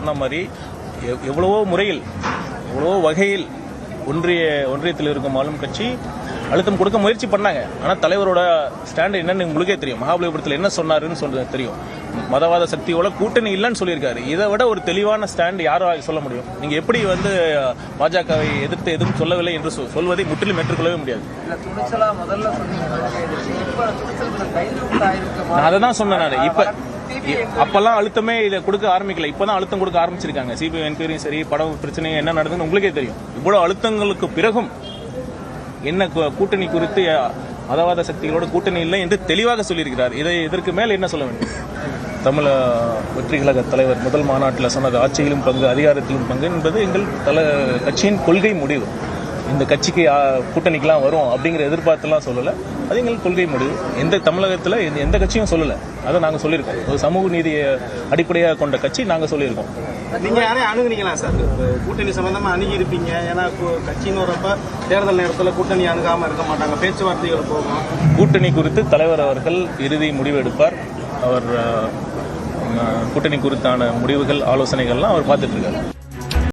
சொன்ன மாதிரி எவ்வளவோ முறையில் எவ்வளவோ வகையில் ஒன்றியத்தில் இருக்கும் ஆளும் கட்சி அழுத்தம் கொடுக்க முயற்சி பண்ணாங்க. ஆனால் தலைவரோட ஸ்டாண்ட் என்னன்னு உங்களுக்கே தெரியும். மகாபலிபுரத்தில் என்ன சொன்னாருன்னு சொல்றது தெரியும். மதவாத சக்தியோட கூட்டணி இல்லைன்னு சொல்லியிருக்காரு. இதை விட ஒரு தெளிவான ஸ்டாண்ட் யாரும் சொல்ல முடியும்? நீங்க எப்படி பாஜகவை எதிர்த்து எதுவும் சொல்லவில்லை என்று சொல்வதை முற்றிலும் ஏற்றுக்கொள்ளவே முடியாது. நான் அதை தான் சொன்னேன். நான் இப்ப அப்பெல்லாம் அழுத்தமே இதை கொடுக்க ஆரம்பிக்கல. இப்பதான் அழுத்தம் கொடுக்க ஆரம்பிச்சிருக்காங்க. சிபிஐ என்கொயரியும் சரி, படம் பிரச்சனை என்ன நடந்ததுன்னு உங்களுக்கே தெரியும். இவ்வளவு அழுத்தங்களுக்கு பிறகும் என்ன கூட்டணி குறித்து மதவாத சக்திகளோட கூட்டணி இல்லை என்று தெளிவாக சொல்லியிருக்கிறார். இதற்கு மேல் என்ன சொல்ல வேண்டும்? தமிழ் வெற்றி கழக தலைவர் முதல் மாநாட்டில் சொன்னது ஆட்சியிலும் பங்கு அதிகாரத்திலும் பங்கு என்பது எங்கள் கட்சியின் கொள்கை முடிவு. இந்த கட்சிக்கு கூட்டணிக்கெல்லாம் வரும் அப்படிங்கிற எதிர்பார்த்தெல்லாம் சொல்லலை. அது எங்கள் கொள்கை முடிவு. எந்த தமிழகத்தில் எந்த கட்சியும் சொல்லலை. அதை நாங்கள் சொல்லியிருக்கோம். ஒரு சமூக நீதியை அடிப்படையாக கொண்ட கட்சி நாங்கள் சொல்லியிருக்கோம். நீங்க யாரையும் அணுகுனீங்களா சார்? கூட்டணி சம்பந்தமா அணுகி இருப்பீங்க. ஏன்னா கட்சின்னு வரப்ப தேர்தல் நேரத்தில் கூட்டணி அணுகாம இருக்க மாட்டாங்க, பேச்சுவார்த்தைகள் போகும். கூட்டணி குறித்து தலைவர் அவர்கள் இறுதி முடிவு எடுப்பார். அவர் கூட்டணி குறித்தான முடிவுகள் ஆலோசனைகள்லாம் அவர் பார்த்துட்டு இருக்காரு.